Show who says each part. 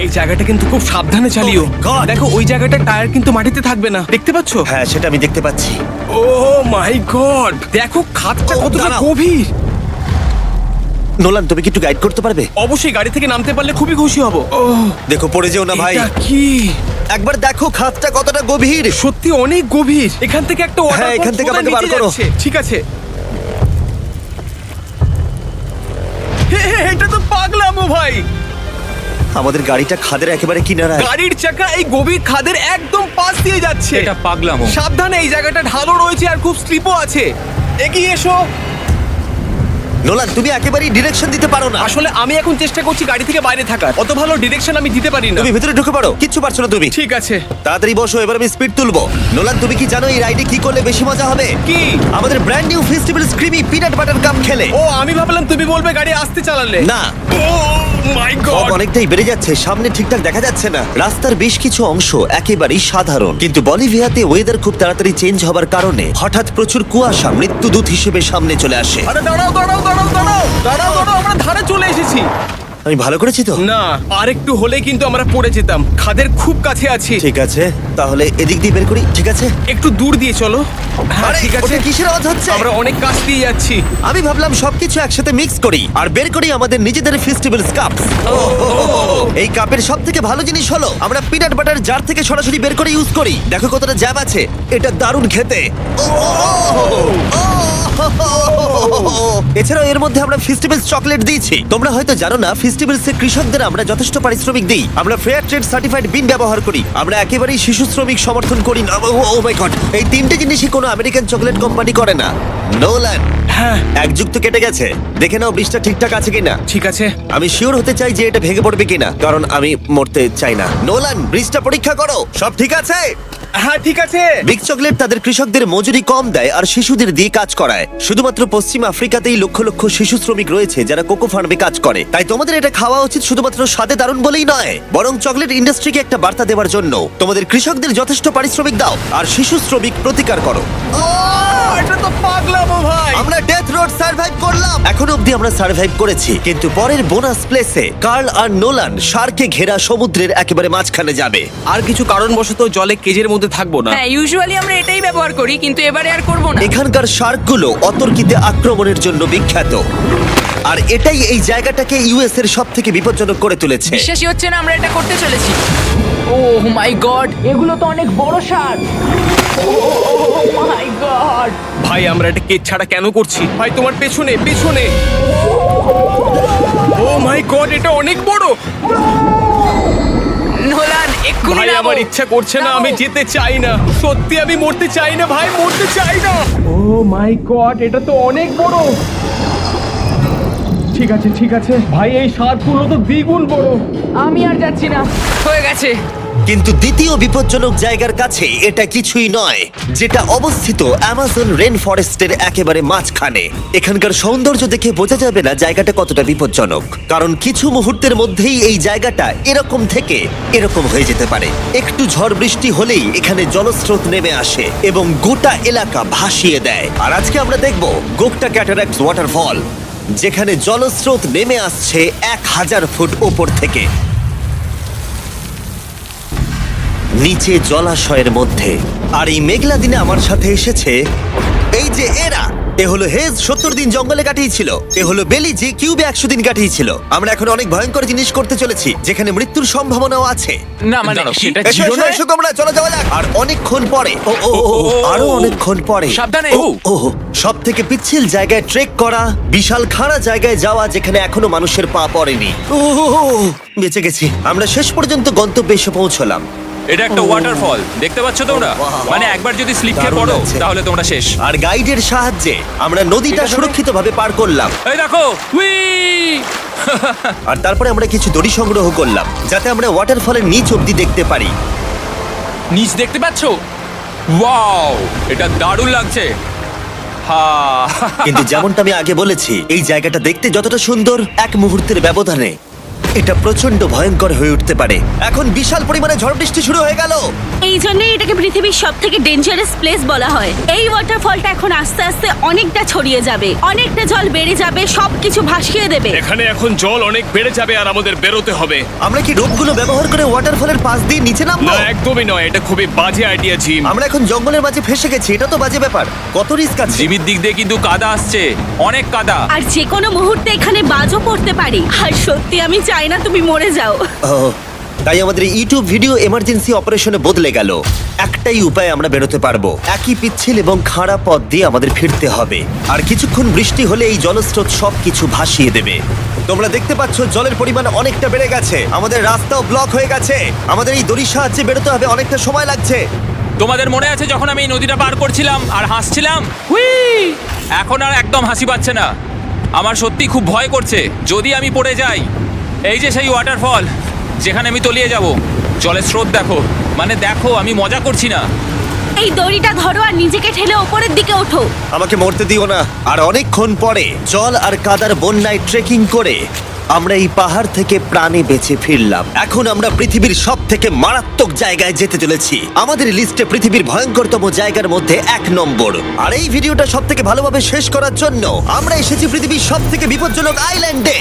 Speaker 1: এই জায়গাটা কিন্তু খুব সাবধানে চালিও।
Speaker 2: Oh my God!
Speaker 1: দেখো ওই জায়গাটা টায়ার কিন্তু মাটিতে থাকবে না, দেখতে পাচ্ছো?
Speaker 2: হ্যাঁ, সেটা আমি দেখতে পাচ্ছি।
Speaker 1: ও মাই গড, দেখো খাদটা
Speaker 2: Oh,
Speaker 1: কতটা
Speaker 2: দাঁড়াও।
Speaker 1: গভীর।
Speaker 2: নোলান, তুমি কি একটু গাইড করতে পারবে?
Speaker 1: অবশ্যই গাড়ি থেকে নামতে পারলে খুবই খুশি হব। ও
Speaker 2: দেখো, পড়ে যেও না ভাই।
Speaker 1: এটা কি?
Speaker 2: একবার দেখো খাতটা কতটা গভীর।
Speaker 1: সত্যি অনেক গভীর। এখান থেকে একটা
Speaker 2: হ্যাঁ,
Speaker 1: ওয়াটারফল
Speaker 2: এখান থেকে আমাকে বার করো।
Speaker 1: ঠিক আছে। এটা তো পাগলামো ভাই।
Speaker 2: আমাদের গাড়িটা খাদের একেবারে কিনারায়।
Speaker 1: গাড়ির চাকা এই গভীর খাদের একদম পাশ দিয়ে যাচ্ছে।
Speaker 3: এটা পাগলামো।
Speaker 1: সাবধানে, এই জায়গাটা ঢালও রয়েছে আর খুব স্লিপও আছে। এগিয়ে এসো।
Speaker 2: নোলান, তুমি একেবারেই ডিরেকশন দিতে পারো না।
Speaker 1: আসলে আমি এখন চেষ্টা করছি গাড়ি থেকে বাইরে থাকার। অত ভালো ডিরেকশন আমি দিতে পারি না।
Speaker 2: তুমি ভিতরে ঢুকে পড়ো, কিচ্ছু পারছো না তুমি।
Speaker 1: ঠিক আছে।
Speaker 2: তাড়াতাড়ি বসো, এবার আমি স্পিড তুলবো। নোলান, তুমি কি জানো এই রাইডে কি করলে বেশি মজা হবে?
Speaker 1: কি?
Speaker 2: আমাদের brand new festival screamy peanut butter cup খেলে।
Speaker 1: ও আমি ভাবলাম তুমি বলবে গাড়ি আসতে চালালে।
Speaker 2: না,
Speaker 1: ও মাই
Speaker 2: ফগ
Speaker 1: গড।
Speaker 2: অনেকটাই বেড়ে যাচ্ছে, সামনে ঠিকঠাক দেখা যাচ্ছে না। রাস্তার বেশ কিছু অংশ একেবারেই সাধারণ, কিন্তু বলিভিয়াতে ওয়েদার খুব তাড়াতাড়ি চেঞ্জ হবার কারণে হঠাৎ প্রচুর কুয়াশা মৃত্যুদূত হিসেবে সামনে চলে আসে।
Speaker 1: আরে দাঁড়াও, আমরা ধারে চলে এসেছি।
Speaker 2: আমি ভালো করেছি তো?
Speaker 1: না, আর একটু হলেই কিন্তু আমরা পড়ে যেতাম। খাদের খুব কাছে আছি।
Speaker 2: ঠিক আছে, তাহলে এদিক দিয়ে বের করি। ঠিক আছে।
Speaker 1: একটু দূর দিয়ে চলো। হ্যাঁ
Speaker 2: আরে,
Speaker 1: ঠিক আছে।
Speaker 2: ওটা কিসের আওয়াজ হচ্ছে?
Speaker 1: আমরা অনেক কাছ দিয়ে যাচ্ছি।
Speaker 2: আমি ভাবলাম সবকিছু একসাথে মিক্স করি আর বের করি আমাদের নিজেদের ফেস্টিভ্যাল কাপ। এই কাপের সব থেকে ভালো জিনিস হলো আমরা পিনাট বাটার জার থেকে সরাসরি বের করে ইউজ করি। দেখো কতটা জ্যাব আছে, এটা দারুণ খেতে। এছাড়াও এর মধ্যে আমরা ফেস্টিভ্যালস চকলেট দিয়েছি। তোমরা হয়তো জানো না, ফেস্টিভ্যালস এর কৃষকদের আমরা যথেষ্ট পারিশ্রমিক দিই। আমরা ফেয়ার ট্রেড সার্টিফাইড বিন ব্যবহার করি। আমরা একেবারেই শিশু শ্রমিক সমর্থন করি না। ও মাই গড, এই তিনটে জিনিসই কোনো আমেরিকান চকলেট কোম্পানি করে না। নোলান,
Speaker 1: হ্যাঁ
Speaker 2: এক যুগ তো কেটে গেছে, দেখে নাও ব্রিজটা ঠিকঠাক আছে কিনা।
Speaker 1: ঠিক আছে।
Speaker 2: আমি শিওর হতে চাই যে এটা ভেঙে পড়বে কিনা, কারণ আমি মরতে চাই না। নোলান, ব্রিজটা পরীক্ষা করো, সব ঠিক আছে?
Speaker 1: হ্যাঁ ঠিক আছে।
Speaker 2: বিগ চকলেট তাদের কৃষকদের মজুরি কম দেয় আর শিশুদের দিয়ে কাজ করায়। শুধুমাত্র পশ্চিম আফ্রিকাতেই লক্ষ লক্ষ শিশু শ্রমিক রয়েছে যারা কোকো ফার্মে কাজ করে। তাই তোমাদের এটা খাওয়া উচিত শুধুমাত্র স্বাদে দারুণ বলেই নয়, বরং চকলেট ইন্ডাস্ট্রিকে একটা বার্তা দেওয়ার জন্য। তোমাদের কৃষকদের যথেষ্ট পারিশ্রমিক দাও আর শিশু শ্রমিক প্রতিকার করো।
Speaker 1: এটা তো পাগলামো ভাই।
Speaker 2: আমরা ডেথ রোড সার্ভাইভ করলাম। এখন অবধি আমরা সার্ভাইভ করেছি, কিন্তু পরের বোনাস প্লেসে কার্ল আর নোলান শার্কে ঘেরা সমুদ্রের একেবারে মাঝখানে যাবে।
Speaker 1: আর কিছু কারণবশত জলে কেজের মধ্যে থাকবো না।
Speaker 4: হ্যাঁ, ইউজুয়ালি আমরা এটাই ব্যবহার করি, কিন্তু এবারে আর করব না।
Speaker 2: এখানকার শার্কগুলো অতর্কিতে আক্রমণের জন্য বিখ্যাত, আর এটাই এই জায়গাটাকে ইউএস এর সব থেকে বিপজ্জনক করে তুলেছে।
Speaker 4: বিশ্বাসই হচ্ছে না আমরা এটা করতে চলেছি। ও মাই গড, এগুলো তো অনেক বড় শার্ক। ও মাই গড।
Speaker 1: ভাই আমরা এটা কেজ ছাড়া কেন করছি? ভাই তোমার পেছনে পেছনে। ও মাই গড, এটা অনেক বড়।
Speaker 4: নোলান, এক্ষুনি
Speaker 1: ভাই
Speaker 4: নামো।
Speaker 1: আমার ইচ্ছা করছে না, আমি যেতে চাই না। সত্যি আমি মরতে চাই না ভাই, মরতে চাই না। ও মাই গড, এটা তো অনেক বড়। ঠিক আছে ঠিক আছে ভাই, এই শার্কগুলো তো দ্বিগুণ বড়।
Speaker 4: আমি আর যাচ্ছি না, হয়ে গেছে।
Speaker 2: কিন্তু দ্বিতীয় বিপজ্জনক জায়গার কাছে এটা কিছুই নয়, যেটা অবস্থিত অ্যামাজন রেন ফরেস্টের একেবারে মাঝখানে। এখানকার সৌন্দর্য দেখে বোঝা যাবে না জায়গাটা কতটা বিপজ্জনক, কারণ কিছু মুহূর্তের মধ্যেই এই জায়গাটা এরকম থেকে এরকম হয়ে যেতে পারে। একটু ঝড় বৃষ্টি হলেই এখানে জলস্রোত নেমে আসে এবং গোটা এলাকা ভাসিয়ে দেয়। আর আজকে আমরা দেখব গোকটা ক্যাটারাক্ট ওয়াটারফল, যেখানে জলস্রোত নেমে আসছে 1000 ফুট ওপর থেকে নিচে জলাশয়ের মধ্যে। আর এই মেঘলা দিনে আমার সাথে এসেছে এই যে এরা। এ হলো হেজ, 70 দিন জঙ্গলে কাটিয়েছিল। এ হলো বেলি, যে কিউবে 100 দিন কাটিয়েছিল। আমরা এখন অনেক ভয়ঙ্কর জিনিস করতে চলেছি, যেখানে মৃত্যুর সম্ভাবনাও আছে।
Speaker 3: না মানে সেটা
Speaker 2: এসো,
Speaker 3: ছিল
Speaker 2: এসো,
Speaker 3: না।
Speaker 2: এসো তোমরা, চলো যাওয়া যাক। আর অনেকক্ষণ পরে আরো অনেকক্ষণ পরে
Speaker 3: সাবধানে।
Speaker 2: সব থেকে পিচ্ছিল জায়গায় ট্রেক করা, বিশাল খাড়া জায়গায় যাওয়া যেখানে এখনো মানুষের পা পড়েনি। বেঁচে গেছি। আমরা শেষ পর্যন্ত গন্তব্যে এসে পৌঁছলাম।
Speaker 3: এটা একটা ওয়াটারফল, দেখতে পাচ্ছ তোমরা?
Speaker 2: Wow.
Speaker 3: মানে একবার যদি স্লিপ খেয়ে
Speaker 2: দারুণ
Speaker 3: পড়ো
Speaker 2: লাগছে।
Speaker 3: তাহলে তোমরা শেষ।
Speaker 2: আর গাইডের সাহায্যে আমরা নদীটা সুরক্ষিতভাবে পার করলাম।
Speaker 3: এই দেখো, উই!
Speaker 2: আর তারপরে আমরা কিছু দড়ি সংগ্রহ করলাম, যাতে আমরা ওয়াটারফলের নিচ অব্দি দেখতে পারি।
Speaker 3: নিচ দেখতে পাচ্ছ? ওয়াও, এটা দারুণ লাগছে। হা।
Speaker 2: কিন্তু যেমনটা আমি আগে বলেছি, এই জায়গাটা দেখতে যতটা সুন্দর, এক মুহূর্তের ব্যবধানে এটা প্রচন্ড ভয়ঙ্কর হয়ে উঠতে পারে। এখন বিশাল পরিমাণে ঝড় বৃষ্টি শুরু হয়ে গেল।
Speaker 5: এই জন্যই এটাকে পৃথিবীর সব থেকে ডেঞ্জারাস প্লেস বলা হয়। এই ওয়াটারফলটা এখন আস্তে আস্তে অনেকটা ছড়িয়ে যাবে, অনেকটা জল বেড়ে যাবে, সবকিছু ভাসিয়ে দেবে।
Speaker 1: এখানে এখন জল অনেক বেড়ে যাবে আর আমাদের বেরোতে হবে।
Speaker 2: আমরা কি রোপগুলো ব্যবহার করে ওয়াটারফলের পাশ দিয়ে নিচে নামবো?
Speaker 1: না, একদমই নয়, এটা খুবই বাজে আইডিয়া জিম।
Speaker 2: আমরা এখন জঙ্গলের মাঝে ফেসে গেছি, এটা তো বাজে ব্যাপার। কত রিস্ক আছে।
Speaker 3: জিমির দিক দিয়ে কিন্তু কাদা আসছে, অনেক কাদা।
Speaker 5: আর যে কোনো মুহূর্তে এখানে বাজও পড়তে পারি। আর সত্যি আমি চাই না তুমি মরে যাও।
Speaker 2: ও, তাই আমাদের ইউটিউব ভিডিও এমার্জেন্সি অপারেশনে বদলে গেল। একটাই উপায় আমরা বেরোতে পারবো, একই পিচ্ছিল এবং খাড়া পথ দিয়ে আমাদের ফিরতে হবে। আর কিছুক্ষণ বৃষ্টি হলে এই জলস্রোত সবকিছু ভাসিয়ে দেবে। তোমরা দেখতে পাচ্ছ জলের পরিমাণ অনেকটা বেড়ে গেছে, আমাদের রাস্তাও ব্লক হয়ে গেছে। আমাদের এই দড়ির সাহায্যে বেরোতে হবে, অনেকটা সময় লাগছে।
Speaker 3: তোমাদের মনে আছে যখন আমি এই নদীটা পার করছিলাম আর হাসছিলাম? হুই! এখন আর একদম হাসি পাচ্ছে না। আমার সত্যি খুব ভয় করছে যদি আমি পড়ে যাই। এই যে সেই ওয়াটারফল যেখানে আমি তলিয়ে যাব। জলের স্রোত দেখো, মানে দেখো, আমি মজা করছি না।
Speaker 5: এই দড়িটা ধরো আর নিজেকে ঠেলে ওপরের দিকে ওঠো।
Speaker 2: আমাকে মরতে দিও না। আর অনেকক্ষণ পরে জল আর কাদার বন্যায় ট্রেকিং করে আমরা এই পাহাড় থেকে প্রাণে বেঁচে ফিরলাম। এখন আমরা পৃথিবীর সব থেকে মারাত্মক জায়গায় যেতে চলেছি। আমাদের লিস্টে পৃথিবীর ভয়ঙ্করতম জায়গার মধ্যে 1 নম্বর। আর এই ভিডিওটা সব থেকে ভালোভাবে শেষ করার জন্য আমরা এসেছি পৃথিবীর সব থেকে বিপজ্জনক আইল্যান্ডে।